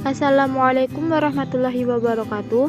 Assalamualaikum warahmatullahi wabarakatuh.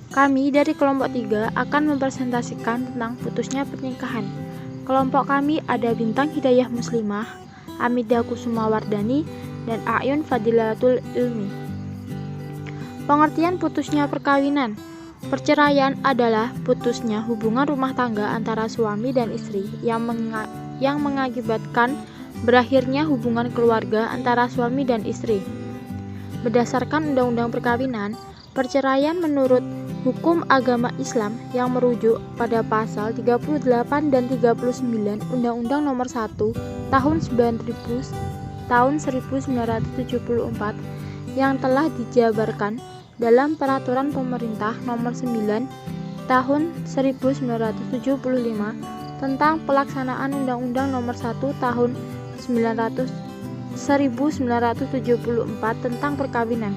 Kami dari kelompok 3 akan mempresentasikan tentang putusnya pernikahan. Kelompok kami ada Bintang Hidayah Muslimah, Amidah Kusuma Wardani, dan Ayun Fadilatul Ilmi. Pengertian putusnya perkawinan. Perceraian adalah putusnya hubungan rumah tangga antara suami dan istri yang mengakibatkan berakhirnya hubungan keluarga antara suami dan istri. Berdasarkan Undang-Undang Perkawinan, perceraian menurut hukum agama Islam yang merujuk pada pasal 38 dan 39 Undang-Undang Nomor 1 Tahun 1974 yang telah dijabarkan dalam Peraturan Pemerintah Nomor 9 Tahun 1975 tentang pelaksanaan Undang-Undang Nomor 1 Tahun 1974 tentang perkawinan.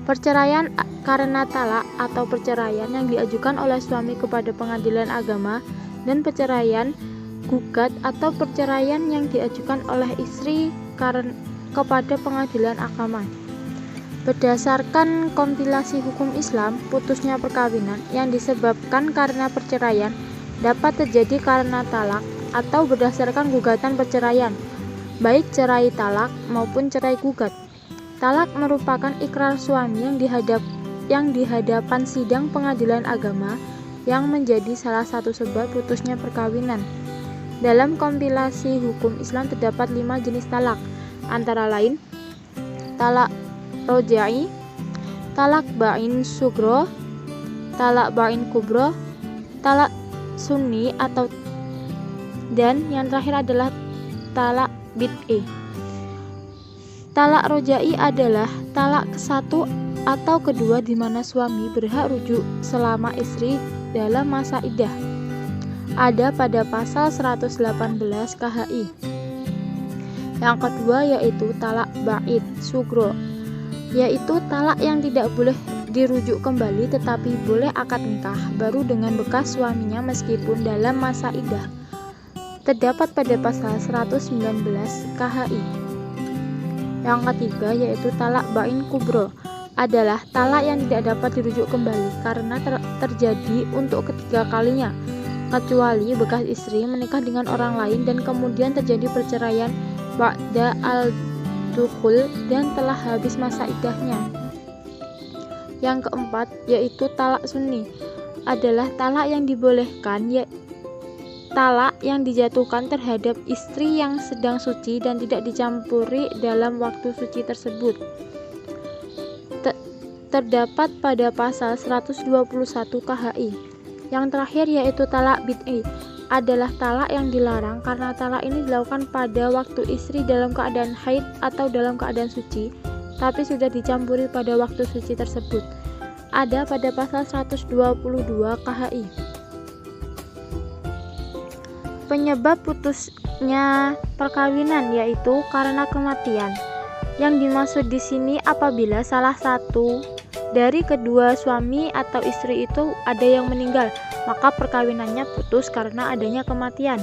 Perceraian karena talak atau perceraian yang diajukan oleh suami kepada pengadilan agama dan perceraian gugat atau perceraian yang diajukan oleh istri kepada pengadilan agama. Berdasarkan kompilasi hukum Islam, putusnya perkawinan yang disebabkan karena perceraian dapat terjadi karena talak atau berdasarkan gugatan perceraian, baik cerai talak maupun cerai gugat. Talak merupakan ikrar suami yang di hadapan sidang pengadilan agama yang menjadi salah satu sebab putusnya perkawinan. Dalam kompilasi hukum Islam terdapat 5 jenis talak, antara lain talak roja'i, talak ba'in sugro, talak ba'in kubro, talak sunni dan yang terakhir adalah talak bid'i. Talak roja'i adalah talak ke-1 atau kedua di mana suami berhak rujuk selama istri dalam masa iddah. Ada pada pasal 118 KHI. Yang kedua yaitu talak ba'id sugro, yaitu talak yang tidak boleh dirujuk kembali tetapi boleh akad nikah baru dengan bekas suaminya meskipun dalam masa iddah. Terdapat pada pasal 119 KHI. Yang ketiga yaitu talak ba'in kubro, adalah talak yang tidak dapat dirujuk kembali karena terjadi untuk ketiga kalinya, kecuali bekas istri menikah dengan orang lain dan kemudian terjadi perceraian ba'da al-dukhul dan telah habis masa iddahnya. Yang keempat yaitu talak sunni, adalah talak yang dibolehkan, talak yang dijatuhkan terhadap istri yang sedang suci dan tidak dicampuri dalam waktu suci tersebut. Terdapat pada pasal 121 KHI. Yang terakhir yaitu talak bid'i, adalah talak yang dilarang karena talak ini dilakukan pada waktu istri dalam keadaan haid atau dalam keadaan suci, tapi sudah dicampuri pada waktu suci tersebut. Ada pada pasal 122 KHI. Penyebab putusnya perkawinan yaitu karena kematian. Yang dimaksud di sini apabila salah satu dari kedua suami atau istri itu ada yang meninggal, maka perkawinannya putus karena adanya kematian.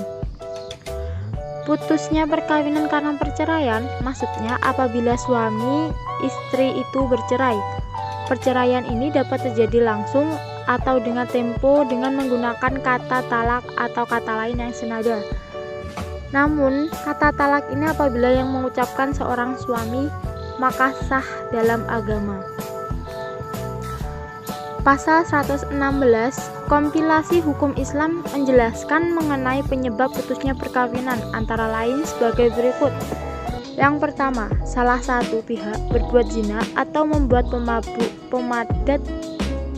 Putusnya perkawinan karena perceraian, maksudnya apabila suami istri itu bercerai. Perceraian ini dapat terjadi langsung atau dengan tempo dengan menggunakan kata talak atau kata lain yang senada. Namun, kata talak ini apabila yang mengucapkan seorang suami, maka sah dalam agama. Pasal 116 kompilasi hukum Islam menjelaskan mengenai penyebab putusnya perkawinan, antara lain sebagai berikut. Yang pertama, salah satu pihak berbuat zina atau membuat pemabuk, pemadat,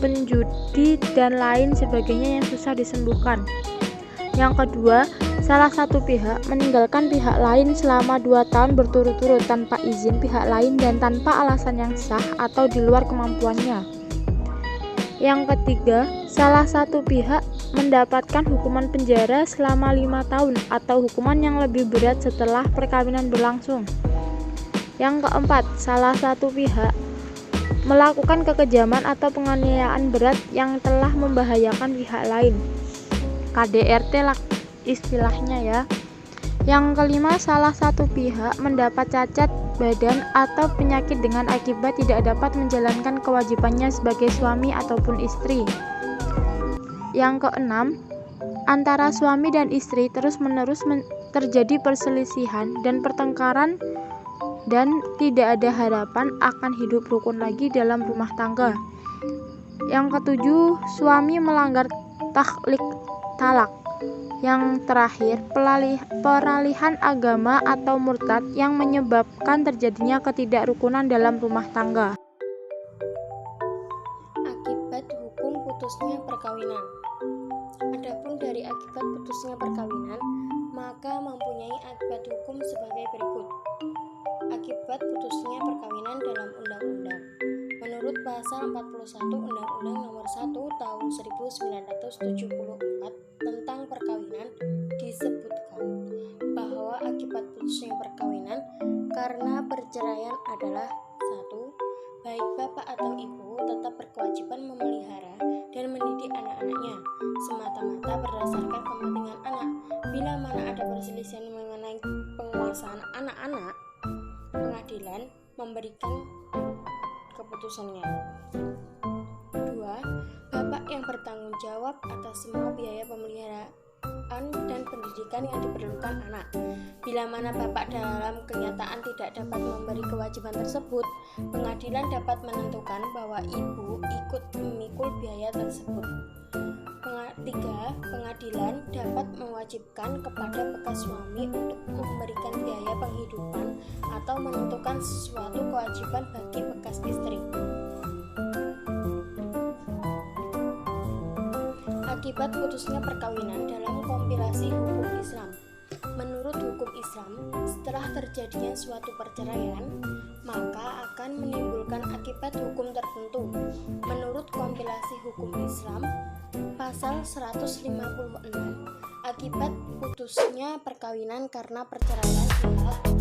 penjudi, dan lain sebagainya yang susah disembuhkan. Yang kedua, salah satu pihak meninggalkan pihak lain selama 2 tahun berturut-turut tanpa izin pihak lain dan tanpa alasan yang sah atau di luar kemampuannya. Yang ketiga, salah satu pihak mendapatkan hukuman penjara selama 5 tahun atau hukuman yang lebih berat setelah perkawinan berlangsung. Yang keempat, salah satu pihak melakukan kekejaman atau penganiayaan berat yang telah membahayakan pihak lain. KDRT lah istilahnya ya. Yang kelima, salah satu pihak mendapat cacat badan atau penyakit dengan akibat tidak dapat menjalankan kewajibannya sebagai suami ataupun istri. Yang keenam, antara suami dan istri terus-menerus terjadi perselisihan dan pertengkaran dan tidak ada harapan akan hidup rukun lagi dalam rumah tangga. Yang ketujuh, suami melanggar talak. Yang terakhir, peralihan agama atau murtad yang menyebabkan terjadinya ketidakrukunan dalam rumah tangga. Akibat hukum putusnya perkawinan. Adapun dari akibat putusnya perkawinan, maka mempunyai akibat hukum sebagai berikut. Akibat putusnya perkawinan dalam undang-undang. Menurut pasal 41 Undang-Undang Nomor 1 Tahun 1974 tentang perkawinan disebutkan bahwa akibat putusnya perkawinan karena perceraian adalah 1. Baik bapak atau ibu tetap berkewajiban memelihara dan mendidik anak-anaknya semata-mata berdasarkan kepentingan anak. Bila mana ada perselisihan mengenai penguasaan anak-anak, pengadilan memberikan keputusannya. 2. Bapak yang bertanggung jawab atas semua biaya pemeliharaan dan pendidikan yang diperlukan anak. Bila mana bapak dalam kenyataan tidak dapat memberi kewajiban tersebut, pengadilan dapat menentukan bahwa ibu ikut memikul biaya tersebut. 3. Pengadilan dapat mewajibkan kepada bekas suami untuk memberikan biaya penghidupan atau menentukan suatu kewajiban bagi bekas istri. Akibat putusnya perkawinan dalam kompilasi hukum Islam. Menurut hukum Islam, setelah terjadinya suatu perceraian, maka akan menimbulkan akibat hukum tertentu. Menurut kompilasi hukum Islam, pasal 156, akibat putusnya perkawinan karena perceraian adalah 1.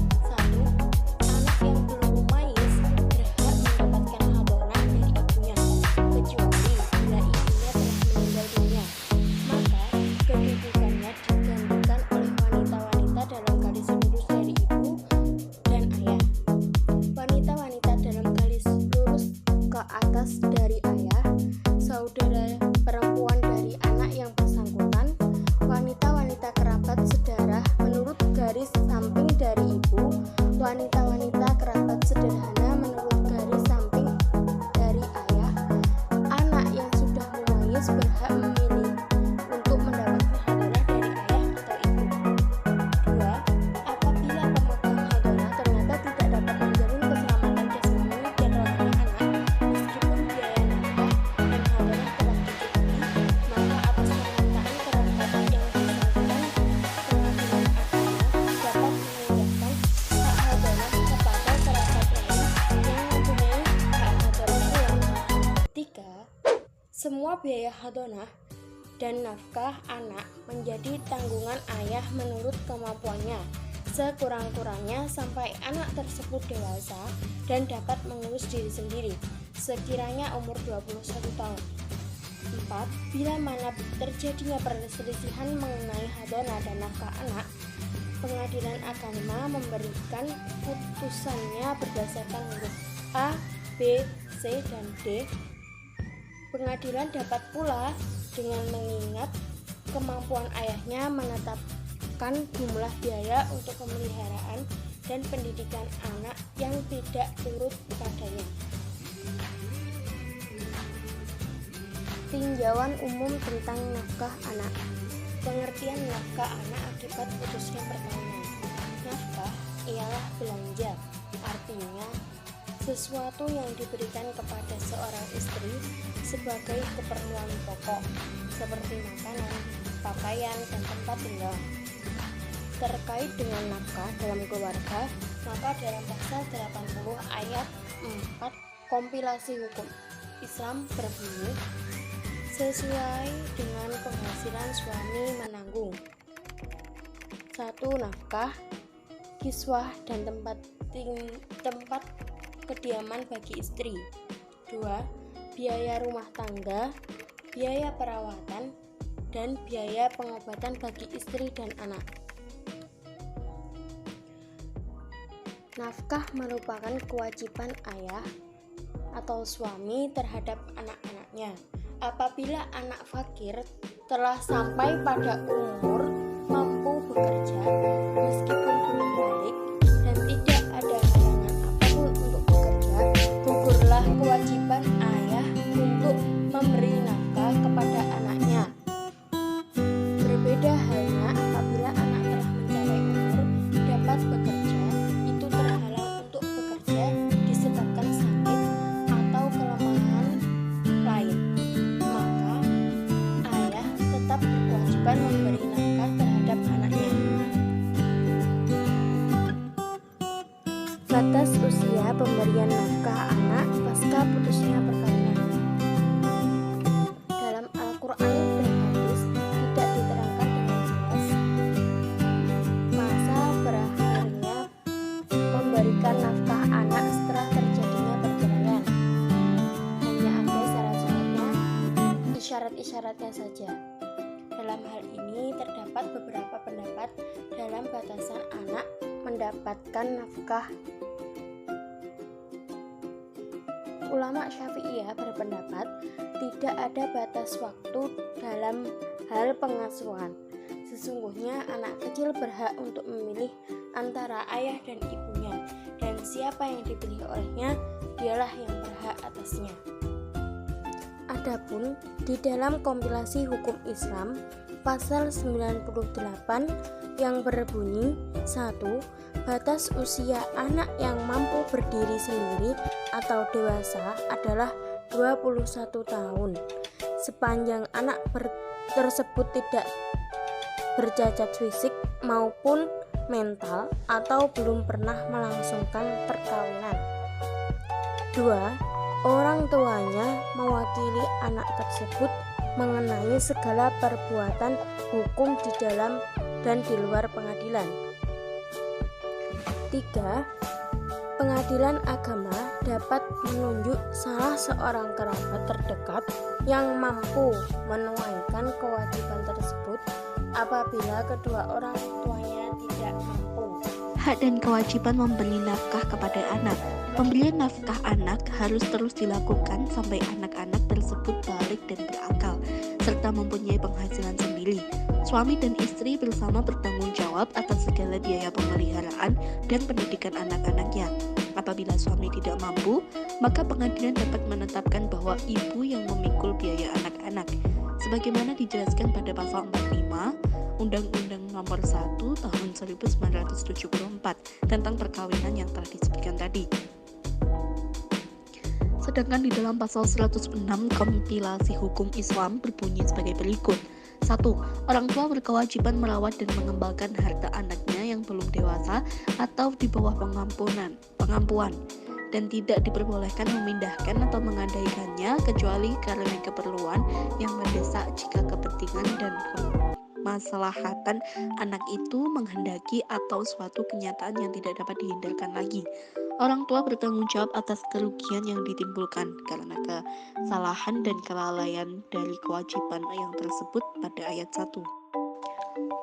Anak yang belum mumayyiz berhak mendapatkan hadonah dari ibunya, kecuali bila ibunya telah meninggal dunia, maka kedudukannya digantikan oleh wanita-wanita dalam garis lurus dari ibu dan ayah. Wanita-wanita dalam garis lurus ke atas dari ayah, saudara perempuan dari anak yang bersangkutan, wanita-wanita kerabat sedarah menurut garis samping dari ibu, wanita-wanita kerabat sederhana menurut garis samping dari ayah. Anak yang sudah mumayyiz berhak memilih untuk mendapatkan hadonah dari ayah atau ibu. 2. Apabila pemegang hadonah ternyata tidak dapat menjamin keselamatan jasmani dan rohani anak, meskipun biaya nafkah dan hadonah telah dicukupi, maka atas permintaan kerabat yang bersangkutan, pengadilan agama dapat memindahkan hak hadonah kepada kerabat lain yang mempunyai hak hadonah ulang. 3. Semua biaya hadonah dan nafkah anak menjadi tanggungan ayah menurut kemampuannya, sekurang-kurangnya sampai anak tersebut dewasa dan dapat mengurus diri sendiri, sekiranya umur 21 tahun. 4. Bila mana terjadinya perselisihan mengenai hadonah dan nafkah anak, pengadilan agama memberikan putusannya berdasarkan huruf A, B, C, dan D. Pengadilan dapat pula dengan mengingat kemampuan ayahnya menetapkan jumlah biaya untuk pemeliharaan dan pendidikan anak yang tidak turut padanya. Tinjauan umum tentang nafkah anak. Pengertian nafkah anak akibat putusnya perkawinan. Nafkah ialah belanja, artinya sesuatu yang diberikan kepada seorang istri sebagai keperluan pokok seperti makanan, pakaian, dan tempat tinggal. Terkait dengan nafkah dalam keluarga, maka dalam pasal 80 ayat 4 kompilasi hukum Islam berbunyi, sesuai dengan penghasilan suami menanggung. 1. Nafkah, kiswah, dan tempat kediaman bagi istri. 2. Biaya rumah tangga, biaya perawatan, dan biaya pengobatan bagi istri dan anak. Nafkah merupakan kewajiban ayah atau suami terhadap anak-anaknya. Apabila anak fakir telah sampai pada umur mampu bekerja meskipun belum balik dan tidak ada halangan apapun untuk bekerja, gugurlah kewajiban ayah untuk memberi nafkah kepada anaknya. Berbeda halnya apabila anak telah mencapai umur dapat bekerja, itu terhalang untuk bekerja disebabkan sakit atau kelemahan lain, maka ayah tetap berkewajiban memberi nafkah terhadap anaknya. Batas usia pemberian nafkah anak pasca putusnya perkawinan. Dalam Al-Quran dan hadis tidak diterangkan dengan jelas masa berakhirnya memberikan nafkah anak setelah terjadinya perceraian. Hanya ada syarat-syaratnya, isyarat-isyaratnya saja. Dalam hal ini terdapat beberapa pendapat dalam batasan anak mendapatkan nafkah. Ulama Syafi'iyah berpendapat tidak ada batas waktu dalam hal pengasuhan. Sesungguhnya anak kecil berhak untuk memilih antara ayah dan ibunya, dan siapa yang dipilih olehnya, dialah yang berhak atasnya. Adapun di dalam kompilasi hukum Islam pasal 98 yang berbunyi 1. Batas usia anak yang mampu berdiri sendiri atau dewasa adalah 21 tahun. Sepanjang anak tersebut tidak bercacat fisik maupun mental atau belum pernah melangsungkan perkawinan. 2. Orang tuanya mewakili anak tersebut mengenai segala perbuatan hukum di dalam dan di luar pengadilan. 3. Pengadilan agama dapat menunjuk salah seorang kerabat terdekat yang mampu menunaikan kewajiban tersebut apabila kedua orang tuanya tidak mampu. Hak dan kewajiban memberi nafkah kepada anak. Pemberian nafkah anak harus terus dilakukan sampai anak-anak tersebut balik dan berakal, serta mempunyai penghasilan sendiri. Suami dan istri bersama bertanggung jawab atas segala biaya pemeliharaan dan pendidikan anak-anaknya. Apabila suami tidak mampu, maka pengadilan dapat menetapkan bahwa ibu yang memikul biaya anak-anak, sebagaimana dijelaskan pada pasal 45 Undang-Undang Nomor 1 Tahun 1974 tentang perkawinan yang telah disebutkan tadi. Sedangkan di dalam pasal 106 kompilasi hukum Islam berbunyi sebagai berikut. 1. Orang tua berkewajiban merawat dan mengembangkan harta anaknya yang belum dewasa atau di bawah pengampuan dan tidak diperbolehkan memindahkan atau mengandaikannya kecuali karena keperluan yang mendesak jika kepentingan dan kemaslahatan anak itu menghendaki atau suatu kenyataan yang tidak dapat dihindarkan lagi. Orang tua bertanggung jawab atas kerugian yang ditimbulkan karena kesalahan dan kelalaian dari kewajiban yang tersebut pada ayat 1.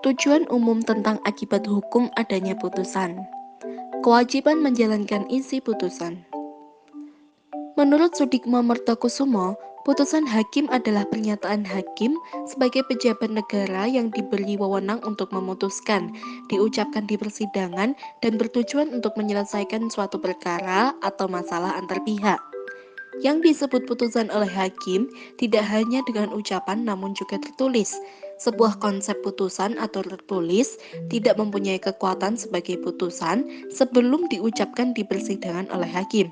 Tujuan umum tentang akibat hukum adanya putusan. Kewajiban menjalankan isi putusan. Menurut Sudikmo Mertokusumo, putusan hakim adalah pernyataan hakim sebagai pejabat negara yang diberi wewenang untuk memutuskan, diucapkan di persidangan, dan bertujuan untuk menyelesaikan suatu perkara atau masalah antar pihak. Yang disebut putusan oleh hakim tidak hanya dengan ucapan namun juga tertulis. Sebuah konsep putusan atau tertulis tidak mempunyai kekuatan sebagai putusan sebelum diucapkan di persidangan oleh hakim.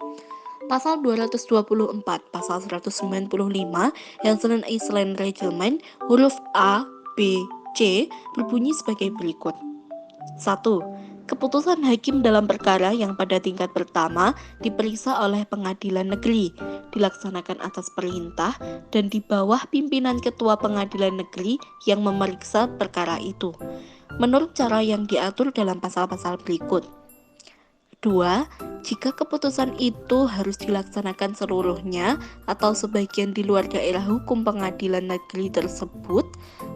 Pasal 224, pasal 195, Helsingin Island Reglement, huruf A, B, C, berbunyi sebagai berikut. 1. Keputusan hakim dalam perkara yang pada tingkat pertama diperiksa oleh pengadilan negeri, dilaksanakan atas perintah dan di bawah pimpinan ketua pengadilan negeri yang memeriksa perkara itu, menurut cara yang diatur dalam pasal-pasal berikut. 2. Jika keputusan itu harus dilaksanakan seluruhnya atau sebagian di luar daerah hukum pengadilan negeri tersebut,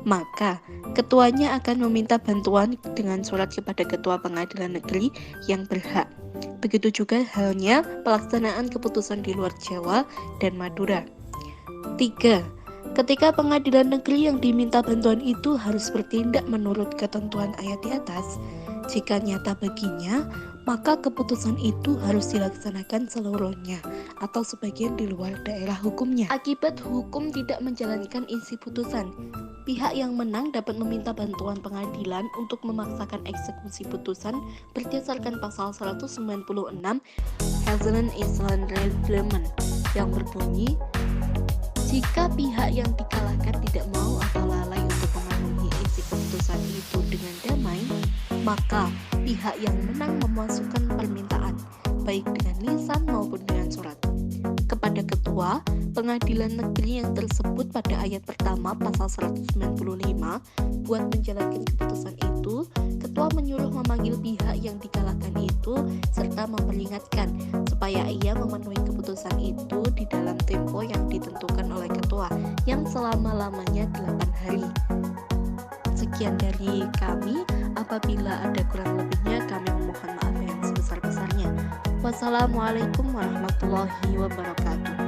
maka ketuanya akan meminta bantuan dengan surat kepada ketua pengadilan negeri yang berhak. Begitu juga halnya pelaksanaan keputusan di luar Jawa dan Madura. 3. Ketika pengadilan negeri yang diminta bantuan itu harus bertindak menurut ketentuan ayat di atas, jika nyata baginya, maka keputusan itu harus dilaksanakan seluruhnya atau sebagian di luar daerah hukumnya. Akibat hukum tidak menjalankan isi putusan, pihak yang menang dapat meminta bantuan pengadilan untuk memaksakan eksekusi putusan berdasarkan pasal 196 Hessen Island Reglement yang berbunyi, jika pihak yang dikalahkan tidak mau atau lalai untuk memenuhi isi keputusan itu dengan damai, maka pihak yang menang memasukkan permintaan, baik dengan lisan maupun dengan surat, kepada ketua pengadilan negeri yang tersebut pada ayat pertama pasal 195. Buat menjalankan keputusan itu, ketua menyuruh memanggil pihak yang dikalahkan itu serta memperingatkan supaya ia memenuhi keputusan itu di dalam tempo yang ditentukan oleh ketua yang selama-lamanya 8 hari. Sekian dari kami. Apabila ada kurang lebihnya, kami memohon maaf yang sebesar-besarnya. Wassalamualaikum warahmatullahi wabarakatuh.